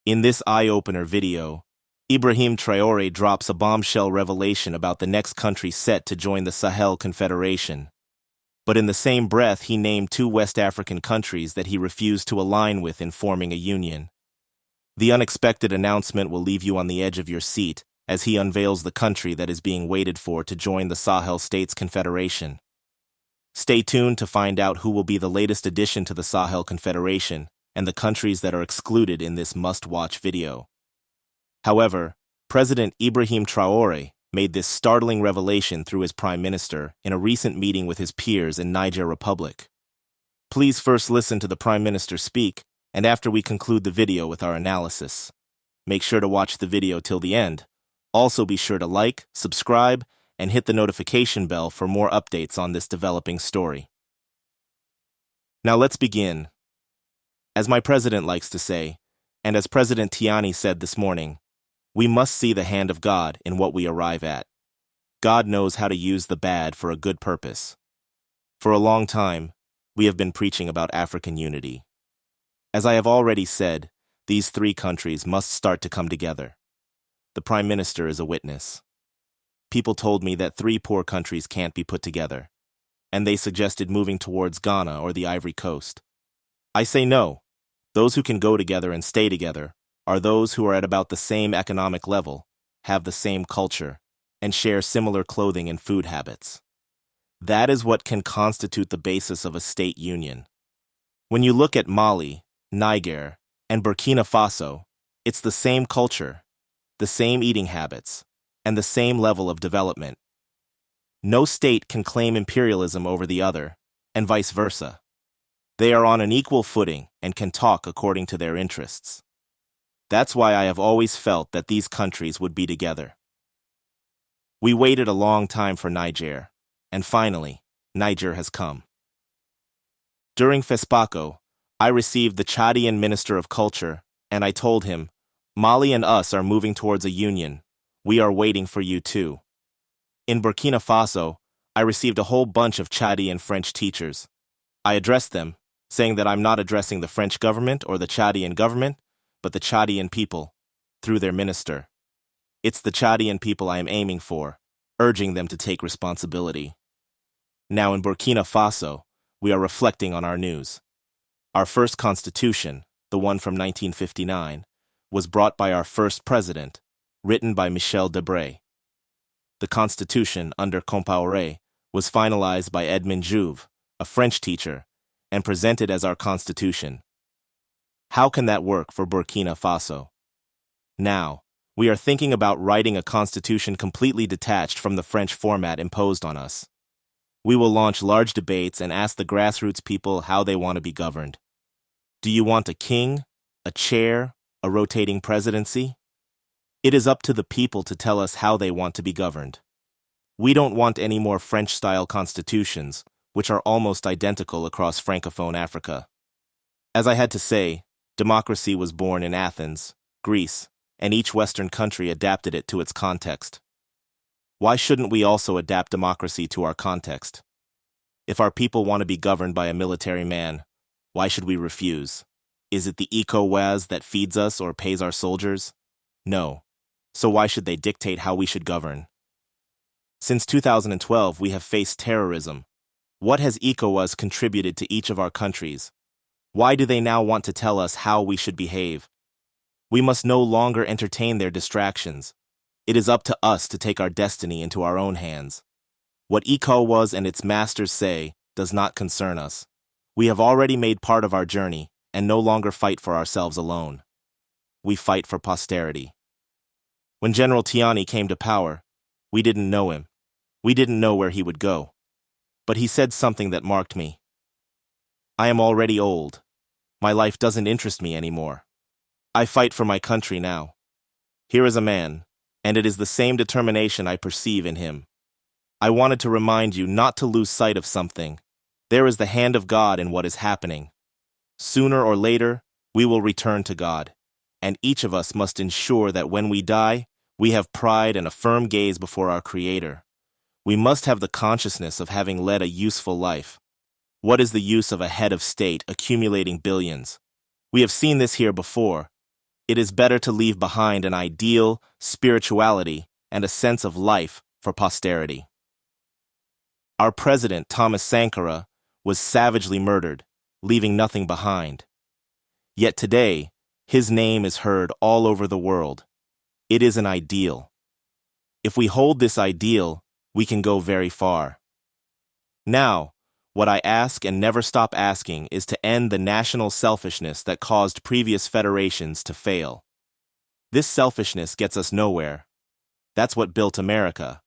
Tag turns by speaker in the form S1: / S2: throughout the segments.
S1: In this eye-opener video, Ibrahim Traore drops a bombshell revelation about the next country set to join the Sahel Confederation. But in the same breath, he named two West African countries that he refused to align with in forming a union. The unexpected announcement will leave you on the edge of your seat as he unveils the country that is being waited for to join the Sahel States Confederation. Stay tuned to find out who will be the latest addition to the Sahel Confederation and the countries that are excluded in this must-watch video. However, President Ibrahim Traore made this startling revelation through his prime minister in a recent meeting with his peers in Niger Republic. Please first listen to the prime minister speak, and after we conclude the video with our analysis. Make sure to watch the video till the end. Also be sure to like, subscribe, and hit the notification bell for more updates on this developing story. Now let's begin. As my president likes to say, and as President Tiani said this morning, we must see the hand of God in what we arrive at. God knows how to use the bad for a good purpose. For a long time, we have been preaching about African unity. As I have already said, these three countries must start to come together. The Prime Minister is a witness. People told me that three poor countries can't be put together, and they suggested moving towards Ghana or the Ivory Coast. I say no. Those who can go together and stay together are those who are at about the same economic level, have the same culture, and share similar clothing and food habits. That is what can constitute the basis of a state union. When you look at Mali, Niger, and Burkina Faso, it's the same culture, the same eating habits, and the same level of development. No state can claim imperialism over the other, and vice versa. They are on an equal footing and can talk according to their interests. That's why I have always felt that these countries would be together. We waited a long time for Niger, and finally, Niger has come. During FESPACO, I received the Chadian Minister of Culture, and I told him, Mali and us are moving towards a union. We are waiting for you too. In Burkina Faso, I received a whole bunch of Chadian French teachers. I addressed them, saying that I'm not addressing the French government or the Chadian government, but the Chadian people, through their minister. It's the Chadian people I am aiming for, urging them to take responsibility. Now in Burkina Faso, we are reflecting on our news. Our first constitution, the one from 1959, was brought by our first president, written by Michel Debré. The constitution under Compaoré was finalized by Edmond Jouve, a French teacher, and presented as our constitution. How can that work for Burkina Faso? Now, we are thinking about writing a constitution completely detached from the French format imposed on us. We will launch large debates and ask the grassroots people how they want to be governed. Do you want a king, a chair, a rotating presidency? It is up to the people to tell us how they want to be governed. We don't want any more French-style constitutions, which are almost identical across Francophone Africa. As I had to say, democracy was born in Athens, Greece, and each Western country adapted it to its context. Why shouldn't we also adapt democracy to our context? If our people want to be governed by a military man, why should we refuse? Is it the ECOWAS that feeds us or pays our soldiers? No. So why should they dictate how we should govern? Since 2012, we have faced terrorism. What has ECOWAS contributed to each of our countries? Why do they now want to tell us how we should behave? We must no longer entertain their distractions. It is up to us to take our destiny into our own hands. What ECOWAS and its masters say does not concern us. We have already made part of our journey and no longer fight for ourselves alone. We fight for posterity. When General Tiani came to power, we didn't know him. We didn't know where he would go. But he said something that marked me. I am already old. My life doesn't interest me anymore. I fight for my country now. Here is a man, and it is the same determination I perceive in him. I wanted to remind you not to lose sight of something. There is the hand of God in what is happening. Sooner or later, we will return to God, and each of us must ensure that when we die, we have pride and a firm gaze before our Creator. We must have the consciousness of having led a useful life. What is the use of a head of state accumulating billions? We have seen this here before. it is better to leave behind an ideal, spirituality, and a sense of life for posterity. Our president, Thomas Sankara, was savagely murdered, leaving nothing behind. Yet today, his name is heard all over the world. It is an ideal. If we hold this ideal, we can go very far. Now, what I ask and never stop asking is to end the national selfishness that caused previous federations to fail. This selfishness gets us nowhere. That's what built America.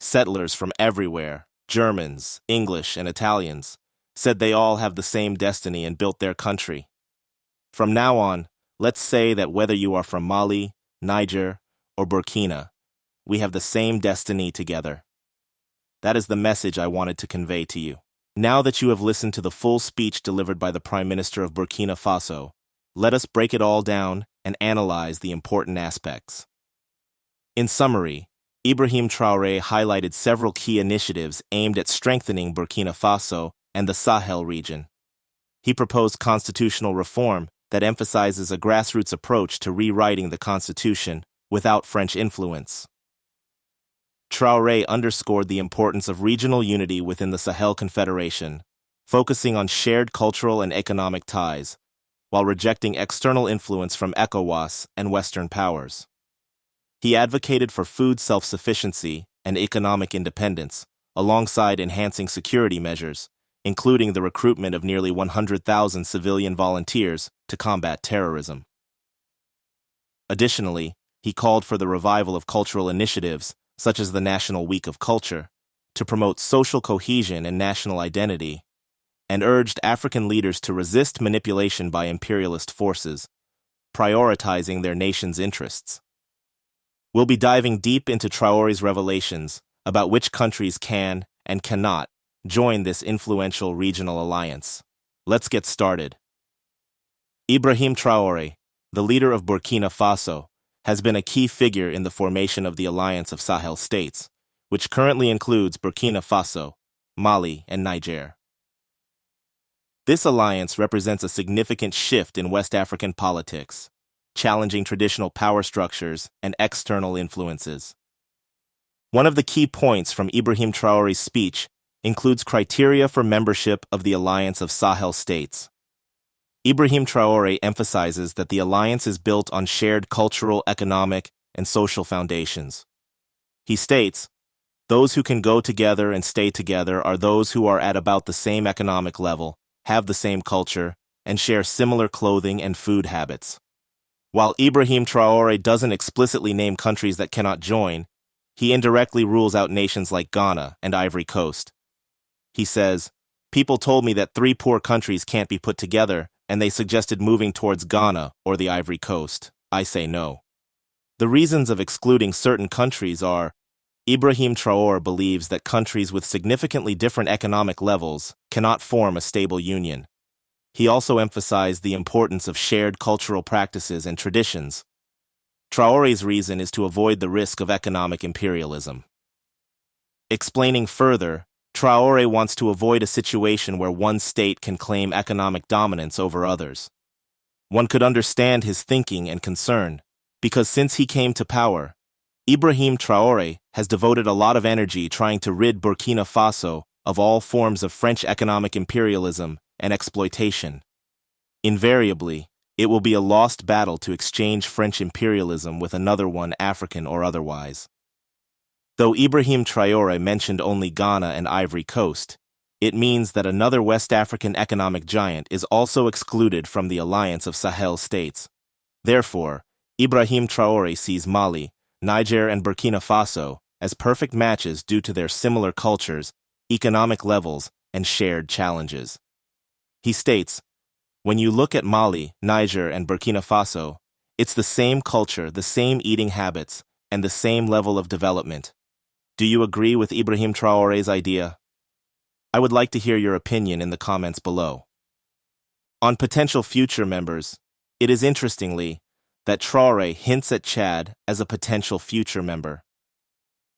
S1: Settlers from everywhere, Germans, English, and Italians, said they all have the same destiny and built their country. From now on, let's say that whether you are from Mali, Niger, or Burkina, we have the same destiny together. That is the message I wanted to convey to you. Now that you have listened to the full speech delivered by the Prime Minister of Burkina Faso, let us break it all down and analyze the important aspects. In summary, Ibrahim Traore highlighted several key initiatives aimed at strengthening Burkina Faso and the Sahel region. He proposed constitutional reform that emphasizes a grassroots approach to rewriting the constitution without French influence. Traore underscored the importance of regional unity within the Sahel Confederation, focusing on shared cultural and economic ties, while rejecting external influence from ECOWAS and Western powers. He advocated for food self-sufficiency and economic independence, alongside enhancing security measures, including the recruitment of nearly 100,000 civilian volunteers to combat terrorism. Additionally, he called for the revival of cultural initiatives such as the National Week of Culture, to promote social cohesion and national identity, and urged African leaders to resist manipulation by imperialist forces, prioritizing their nation's interests. We'll be diving deep into Traore's revelations about which countries can and cannot join this influential regional alliance. Let's get started. Ibrahim Traore, the leader of Burkina Faso, has been a key figure in the formation of the Alliance of Sahel States, which currently includes Burkina Faso, Mali, and Niger. This alliance represents a significant shift in West African politics, challenging traditional power structures and external influences. One of the key points from Ibrahim Traore's speech includes criteria for membership of the Alliance of Sahel States. Ibrahim Traore emphasizes that the alliance is built on shared cultural, economic, and social foundations. He states, "Those who can go together and stay together are those who are at about the same economic level, have the same culture, and share similar clothing and food habits." While Ibrahim Traore doesn't explicitly name countries that cannot join, he indirectly rules out nations like Ghana and Ivory Coast. He says, "People told me that 3 poor countries can't be put together, and they suggested moving towards Ghana or the Ivory Coast. I say no." The reasons of excluding certain countries are, Ibrahim Traore believes that countries with significantly different economic levels cannot form a stable union. He also emphasized the importance of shared cultural practices and traditions. Traore's reason is to avoid the risk of economic imperialism. Explaining further, Traore wants to avoid a situation where one state can claim economic dominance over others. One could understand his thinking and concern, because since he came to power, Ibrahim Traore has devoted a lot of energy trying to rid Burkina Faso of all forms of French economic imperialism and exploitation. Invariably, it will be a lost battle to exchange French imperialism with another one, African or otherwise. Though Ibrahim Traore mentioned only Ghana and Ivory Coast, it means that another West African economic giant is also excluded from the Alliance of Sahel States. Therefore, Ibrahim Traore sees Mali, Niger, and Burkina Faso as perfect matches due to their similar cultures, economic levels, and shared challenges. He states, "When you look at Mali, Niger, and Burkina Faso, it's the same culture, the same eating habits, and the same level of development. Do you agree with Ibrahim Traore's idea? I would like to hear your opinion in the comments below." On potential future members, it is interestingly that Traore hints at Chad as a potential future member.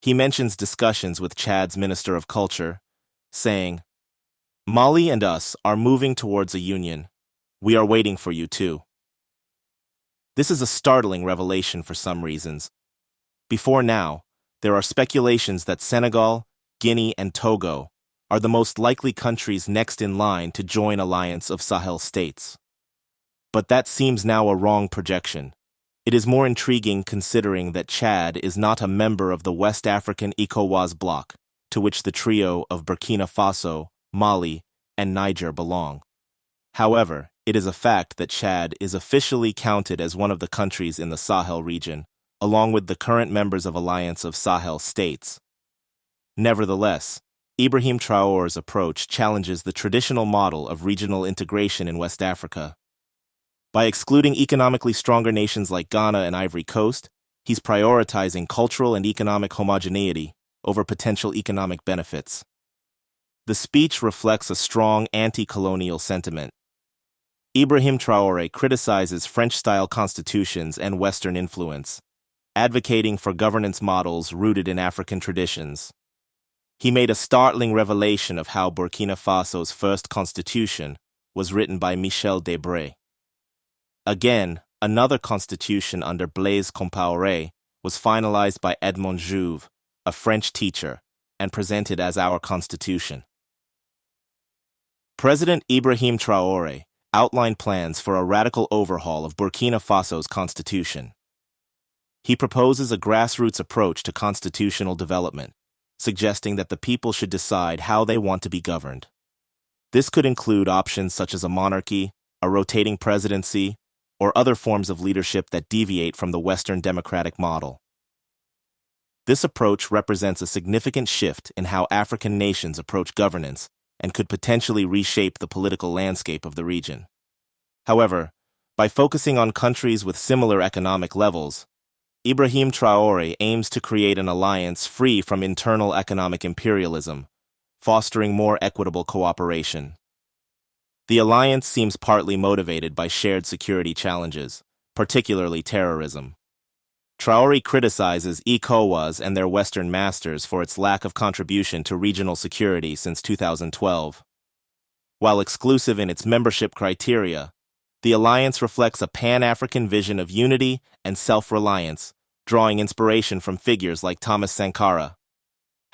S1: He mentions discussions with Chad's Minister of Culture, saying, "Mali and us are moving towards a union. We are waiting for you too." This is a startling revelation for some reasons. Before now, there are speculations that Senegal, Guinea, and Togo are the most likely countries next in line to join Alliance of Sahel states. But that seems now a wrong projection. It is more intriguing considering that Chad is not a member of the West African ECOWAS bloc, to which the trio of Burkina Faso, Mali, and Niger belong. However, it is a fact that Chad is officially counted as one of the countries in the Sahel region, along with the current members of Alliance of Sahel states. Nevertheless, Ibrahim Traore's approach challenges the traditional model of regional integration in West Africa. By excluding economically stronger nations like Ghana and Ivory Coast, he's prioritizing cultural and economic homogeneity over potential economic benefits. The speech reflects a strong anti-colonial sentiment. Ibrahim Traore criticizes French-style constitutions and Western influence, advocating for governance models rooted in African traditions. He made a startling revelation of how Burkina Faso's first constitution was written by Michel Debré. Again, another constitution under Blaise Compaoré was finalized by Edmond Jouve, a French teacher, and presented as our constitution. President Ibrahim Traore outlined plans for a radical overhaul of Burkina Faso's constitution. He proposes a grassroots approach to constitutional development, suggesting that the people should decide how they want to be governed. This could include options such as a monarchy, a rotating presidency, or other forms of leadership that deviate from the Western democratic model. This approach represents a significant shift in how African nations approach governance and could potentially reshape the political landscape of the region. However, by focusing on countries with similar economic levels, Ibrahim Traore aims to create an alliance free from internal economic imperialism, fostering more equitable cooperation. The alliance seems partly motivated by shared security challenges, particularly terrorism. Traore criticizes ECOWAS and their Western masters for its lack of contribution to regional security since 2012. While exclusive in its membership criteria, the alliance reflects a Pan-African vision of unity and self-reliance, drawing inspiration from figures like Thomas Sankara.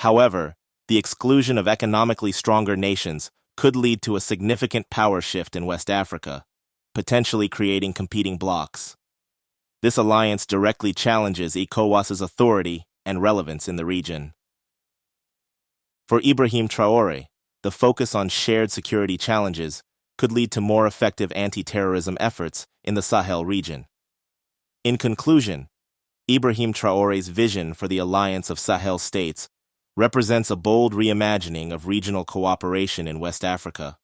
S1: However, the exclusion of economically stronger nations could lead to a significant power shift in West Africa, potentially creating competing blocs. This alliance directly challenges ECOWAS's authority and relevance in the region. For Ibrahim Traore, the focus on shared security challenges could lead to more effective anti-terrorism efforts in the Sahel region. In conclusion, Ibrahim Traore's vision for the Alliance of Sahel states represents a bold reimagining of regional cooperation in West Africa.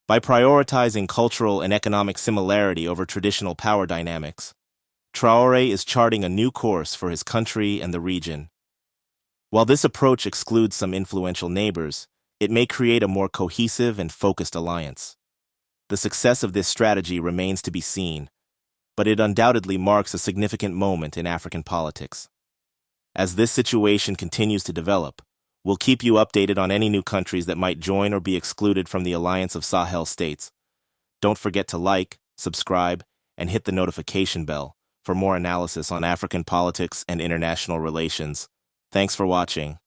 S1: By prioritizing cultural and economic similarity over traditional power dynamics, Traore is charting a new course for his country and the region. While this approach excludes some influential neighbors, it may create a more cohesive and focused alliance. The success of this strategy remains to be seen, but it undoubtedly marks a significant moment in African politics. As this situation continues to develop, we'll keep you updated on any new countries that might join or be excluded from the Alliance of Sahel states. Don't forget to like, subscribe, and hit the notification bell for more analysis on African politics and international relations. Thanks for watching.